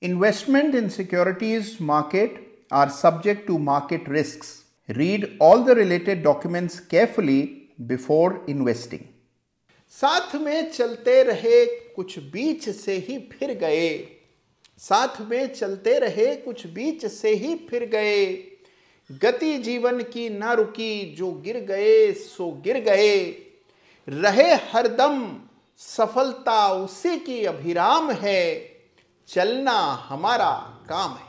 Investment in securities market are subject to market risks. Read all the related documents carefully before investing. साथ में चलते रहे कुछ बीच से ही फिर गए, साथ में चलते रहे कुछ बीच से ही फिर गए, गति जीवन की ना रुकी, जो गिर गए सो गिर गए, रहे हरदम सफलता उसी की अभिराम है, चलना हमारा काम है।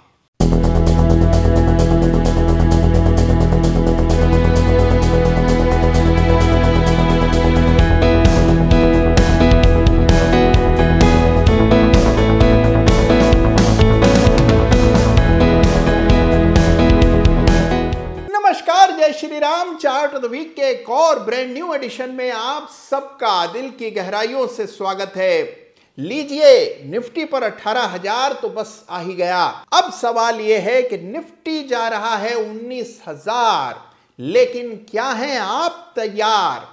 नमस्कार, जय Shri Ram. Chart of the week के एक और ब्रांड न्यू एडिशन में आप सबका दिल की गहराइयों से स्वागत है। लीजिए, निफ्टी पर 18,000 तो बस आ ही गया। अब सवाल यह है कि निफ्टी जा रहा है 19,000, लेकिन क्या हैं आप तैयार?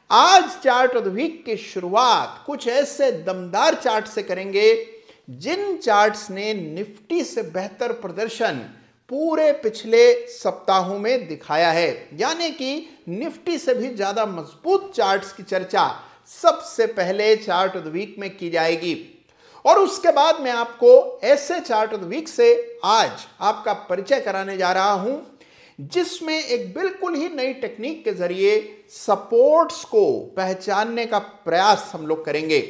आज चार्ट ऑफ द वीक की शुरुआत कुछ ऐसे दमदार चार्ट से करेंगे जिन चार्ट्स ने निफ्टी से बेहतर प्रदर्शन पूरे पिछले सप्ताहों में दिखाया है, यानी कि निफ्टी से भी ज्यादा मजबूत चार्ट्स की चर्चा सबसे पहले चार्ट ऑफ द वीक में की जाएगी। और उसके बाद मैं आपको ऐसे चार्ट ऑफ द वीक से आज आपका परिचय कराने जा रहा हूं जिसमें एक बिल्कुल ही नई टेक्निक के जरिए सपोर्ट्स को पहचानने का प्रयास हम लोग करेंगे।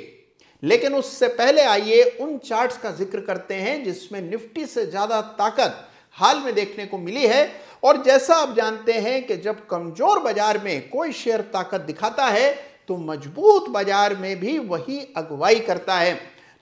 लेकिन उससे पहले आइए उन चार्ट्स का जिक्र करते हैं जिसमें निफ्टी से ज्यादा ताकत हाल में देखने को मिली है। और जैसा आप जानते हैं कि जब कमजोर बाजार में कोई शेयर ताकत दिखाता है तो मजबूत बाजार में भी वही अगुवाई करता है।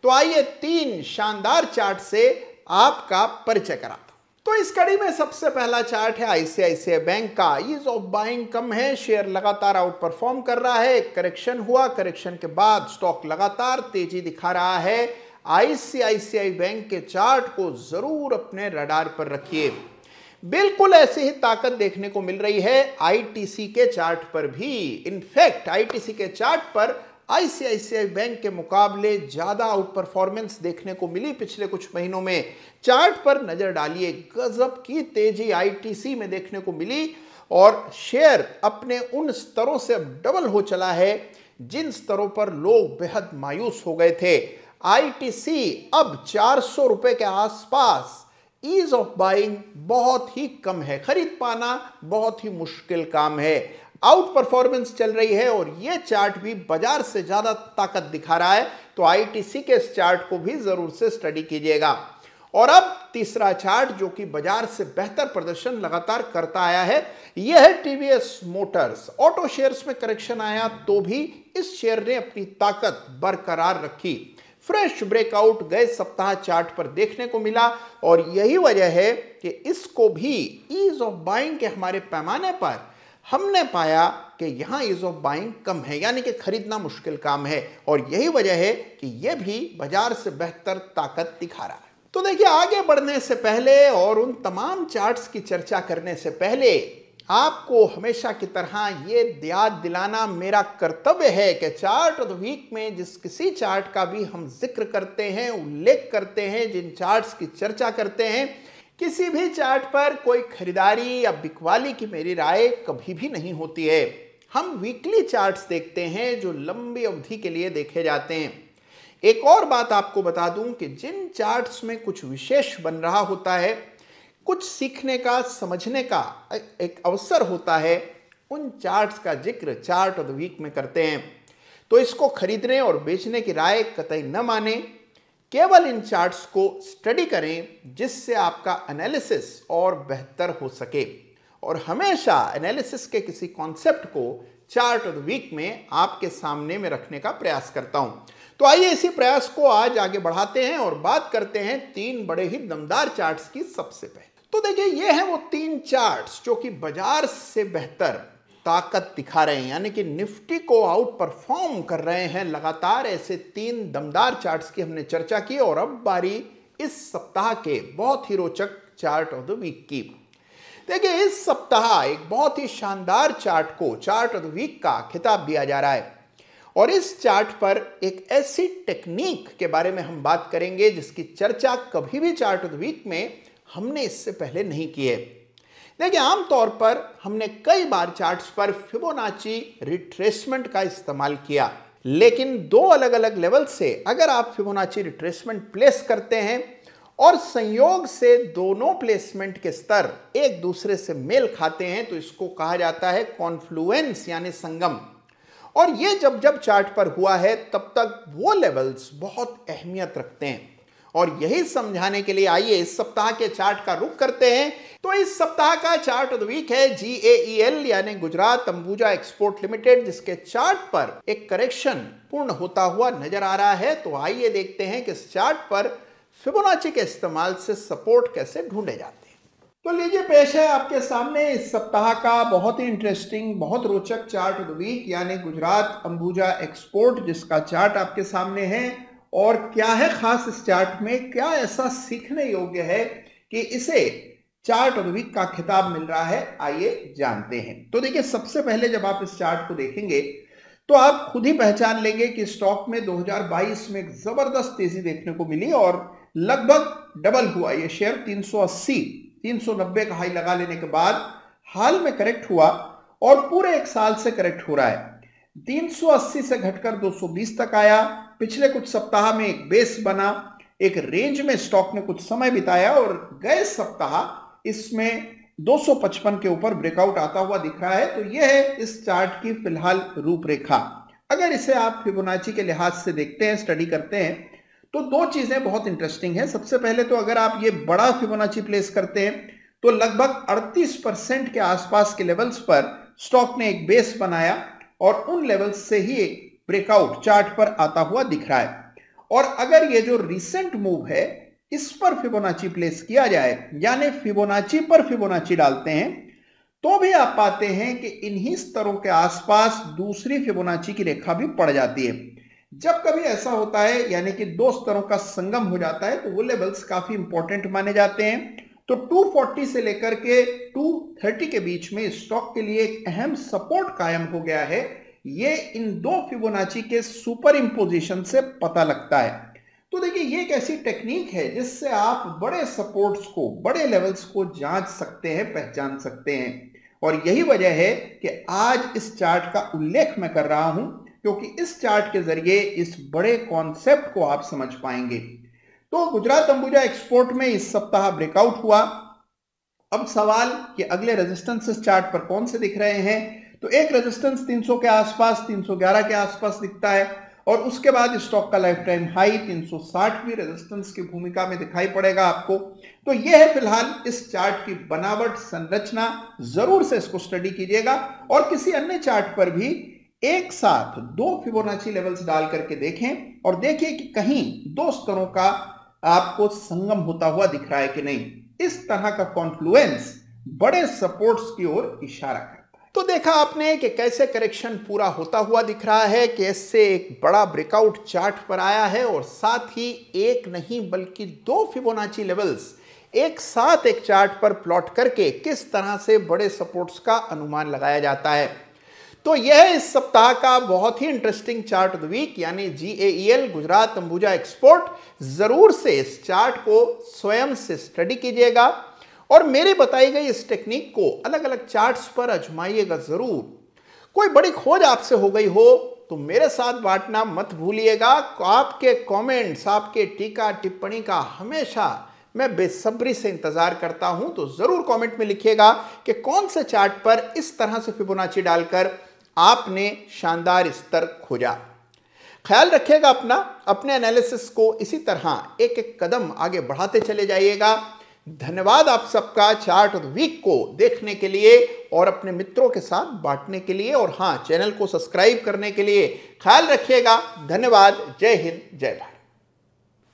तो आइए 3 शानदार चार्ट से आपका परिचय कराता हूं। तो इस कड़ी में सबसे पहला चार्ट है आईसीआईसीआई बैंक का। ईज ऑफ बाइंग कम है, शेयर लगातार आउट परफॉर्म कर रहा है। करेक्शन हुआ, करेक्शन के बाद स्टॉक लगातार तेजी दिखा रहा है। आईसीआईसीआई बैंक के चार्ट को जरूर अपने रडार पर रखिए। बिल्कुल ऐसी ही ताकत देखने को मिल रही है आईटीसी के चार्ट पर भी। इनफैक्ट आईटीसी के चार्ट पर आईसीआईसीआई बैंक के मुकाबले ज्यादा आउट परफॉर्मेंस देखने को मिली पिछले कुछ महीनों में। चार्ट पर नजर डालिए, गजब की तेजी आईटीसी में देखने को मिली और शेयर अपने उन स्तरों से अब डबल हो चला है जिन स्तरों पर लोग बेहद मायूस हो गए थे। आईटीसी अब 400 रुपए के आसपास। ईज ऑफ बाइंग बहुत ही कम है, खरीद पाना बहुत ही मुश्किल काम है। आउट परफॉर्मेंस चल रही है और यह चार्ट भी बाजार से ज्यादा ताकत दिखा रहा है। तो आईटीसी के इस चार्ट को भी जरूर से स्टडी कीजिएगा। और अब तीसरा चार्ट जो कि बाजार से बेहतर प्रदर्शन लगातार करता आया है, यह है टीवीएस मोटर्स। ऑटो शेयर्स में करेक्शन आया तो भी इस शेयर ने अपनी ताकत बरकरार रखी। फ्रेश ब्रेकआउट गए सप्ताह चार्ट पर देखने को मिला और यही वजह है कि इसको भी ईज ऑफ बाइंग के हमारे पैमाने पर हमने पाया कि यहां ईज ऑफ बाइंग कम है, यानी कि खरीदना मुश्किल काम है। और यही वजह है कि यह भी बाजार से बेहतर ताकत दिखा रहा है। तो देखिए, आगे बढ़ने से पहले और उन तमाम चार्ट्स की चर्चा करने से पहले आपको हमेशा की तरह ये याद दिलाना मेरा कर्तव्य है कि चार्ट ऑफ द वीक में जिस किसी चार्ट का भी हम जिक्र करते हैं, उल्लेख करते हैं, जिन चार्ट्स की चर्चा करते हैं, किसी भी चार्ट पर कोई खरीदारी या बिकवाली की मेरी राय कभी भी नहीं होती है। हम वीकली चार्ट्स देखते हैं जो लंबी अवधि के लिए देखे जाते हैं। एक और बात आपको बता दूं कि जिन चार्ट्स में कुछ विशेष बन रहा होता है, कुछ सीखने का, समझने का एक अवसर होता है, उन चार्ट्स का जिक्र चार्ट ऑफ द वीक में करते हैं। तो इसको खरीदने और बेचने की राय कतई न माने, केवल इन चार्ट्स को स्टडी करें जिससे आपका एनालिसिस और बेहतर हो सके। और हमेशा एनालिसिस के किसी कॉन्सेप्ट को चार्ट ऑफ द वीक में आपके सामने में रखने का प्रयास करता हूं। तो आइए इसी प्रयास को आज आगे बढ़ाते हैं और बात करते हैं 3 बड़े ही दमदार चार्ट्स की। सबसे पहले तो देखिए, ये हैं वो 3 चार्ट्स जो कि बाजार से बेहतर ताकत दिखा रहे हैं, यानी कि निफ्टी को आउट परफॉर्म कर रहे हैं लगातार। ऐसे 3 दमदार चार्ट्स की हमने चर्चा की और अब बारी इस सप्ताह के बहुत ही रोचक चार्ट ऑफ द वीक की। देखिए, इस सप्ताह एक बहुत ही शानदार चार्ट को चार्ट ऑफ द वीक का खिताब दिया जा रहा है और इस चार्ट पर एक ऐसी टेक्निक के बारे में हम बात करेंगे जिसकी चर्चा कभी भी चार्ट ऑफ द वीक में हमने इससे पहले नहीं की है। देखिए, आमतौर पर हमने कई बार चार्ट्स पर फिबोनाची रिट्रेसमेंट का इस्तेमाल किया, लेकिन दो अलग अलग लेवल से अगर आप फिबोनाची रिट्रेसमेंट प्लेस करते हैं और संयोग से दोनों प्लेसमेंट के स्तर एक दूसरे से मेल खाते हैं तो इसको कहा जाता है कॉन्फ्लुएंस यानी संगम। और ये जब जब चार्ट पर हुआ है तब तक वो लेवल्स बहुत अहमियत रखते हैं। और यही समझाने के लिए आइए इस सप्ताह के चार्ट का रुख करते हैं। तो इस सप्ताह का चार्ट ऑफ द वीक है GAEL यानी गुजरात अंबुजा एक्सपोर्ट लिमिटेड, जिसके चार्ट पर एक करेक्शन पूर्ण होता हुआ नजर आ रहा है। तो आइए देखते हैं कि इस चार्ट पर फिबोनाची के इस्तेमाल से सपोर्ट कैसे ढूंढे जाते हैं। तो लीजिए, पेश है आपके सामने इस सप्ताह का बहुत ही इंटरेस्टिंग, बहुत रोचक चार्ट ऑफ द वीक यानी गुजरात अंबुजा एक्सपोर्ट, जिसका चार्ट आपके सामने है। और क्या है खास इस चार्ट में, क्या ऐसा सीखने योग्य है कि इसे चार्ट ऑफ द वीक का खिताब मिल रहा है, आइए जानते हैं। तो देखिए, सबसे पहले जब आप इस चार्ट को देखेंगे तो आप खुद ही पहचान लेंगे कि स्टॉक में 2022 में एक जबरदस्त तेजी देखने को मिली और लगभग डबल हुआ ये शेयर। 380 390 का हाई लगा लेने के बाद हाल में करेक्ट हुआ और पूरे एक साल से करेक्ट हो रहा है। 380 से घटकर 220 तक आया। पिछले कुछ सप्ताह में एक बेस बना, एक रेंज में स्टॉक ने कुछ समय बिताया और गए सप्ताह इसमें 255 के ऊपर ब्रेकआउट आता हुआ दिख रहा है। तो यह है इस चार्ट की फिलहाल रूपरेखा। अगर इसे आप फिबोनाची के लिहाज से देखते हैं, स्टडी करते हैं, तो दो चीजें बहुत इंटरेस्टिंग हैं। सबसे पहले तो अगर आप ये बड़ा फिबोनाची प्लेस करते हैं तो लगभग 38% के आसपास के लेवल्स पर स्टॉक ने एक बेस बनाया और उन लेवल्स से ही एक ब्रेकआउट चार्ट पर आता हुआ दिख रहा है। और अगर ये जो रिसेंट मूव है इस पर फिबोनाची प्लेस किया जाए, यानी फिबोनाची पर फिबोनाची डालते हैं, तो भी आप पाते हैं कि इन्हीं स्तरों के आसपास दूसरी फिबोनाची की रेखा भी पड़ जाती है। जब कभी ऐसा होता है यानी कि दो स्तरों का संगम हो जाता है तो वो लेवल्स काफी इंपॉर्टेंट माने जाते हैं। तो 240 से लेकर के 230 के बीच में स्टॉक के लिए एक अहम सपोर्ट कायम हो गया है। ये इन दो फिबोनाची के सुपर इंपोजिशन से पता लगता है। तो देखिए, ये एक ऐसी टेक्निक है जिससे आप बड़े सपोर्ट्स को, बड़े लेवल्स को जांच सकते हैं, पहचान सकते हैं। और यही वजह है कि आज इस चार्ट का उल्लेख मैं कर रहा हूं, क्योंकि इस चार्ट के जरिए इस बड़े कॉन्सेप्ट को आप समझ पाएंगे। तो गुजरात अंबुजा एक्सपोर्ट में इस सप्ताह ब्रेकआउट हुआ। अब सवाल कि अगले रेजिस्टेंस इस चार्ट पर कौन से दिख रहे हैं। तो एक रेजिस्टेंस 300 के आसपास, 311 के आसपास दिखता है और उसके बाद स्टॉक का लाइफ टाइम हाई 360 भी रेजिस्टेंस की भूमिका में दिखाई पड़ेगा आपको। तो यह है फिलहाल इस चार्ट की बनावट, संरचना। जरूर से इसको स्टडी कीजिएगा और किसी अन्य चार्ट पर भी एक साथ दो फिबोनाची लेवल्स डाल करके देखें और देखिए कि कहीं दो स्तरों का आपको संगम होता हुआ दिख रहा है कि नहीं। इस तरह का कॉन्फ्लुएंस बड़े सपोर्ट्स की ओर इशारा करता है। तो देखा आपने कि कैसे करेक्शन पूरा होता हुआ दिख रहा है, कैसे एक बड़ा ब्रेकआउट चार्ट पर आया है और साथ ही एक नहीं बल्कि दो फिबोनाची लेवल्स एक साथ एक चार्ट पर प्लॉट करके किस तरह से बड़े सपोर्ट्स का अनुमान लगाया जाता है। तो यह इस सप्ताह का बहुत ही interesting chart of the week यानी GAEL गुजरात अंबुजा एक्सपोर्ट। जरूर से इस चार्ट को स्वयं से स्टडी कीजिएगा और मेरे बताई गई इस टेक्निक को अलग अलग चार्ट्स पर आजमाइएगा जरूर। कोई बड़ी खोज आपसे हो गई हो तो मेरे साथ बांटना मत भूलिएगा। आपके कमेंट्स, आपके टीका टिप्पणी का हमेशा मैं बेसब्री से इंतजार करता हूं। तो जरूर कमेंट में लिखिएगा कि कौन से चार्ट पर इस तरह से फिबोनाची डालकर आपने शानदार स्तर खोजा। ख्याल रखिएगा अपने एनालिसिस को इसी तरह एक एक कदम आगे बढ़ाते चले जाइएगा। धन्यवाद आप सबका चार्ट ऑफ द वीक को देखने के लिए और अपने मित्रों के साथ बांटने के लिए, और हाँ, चैनल को सब्सक्राइब करने के लिए। ख्याल रखिएगा। धन्यवाद। जय हिंद, जय भारत।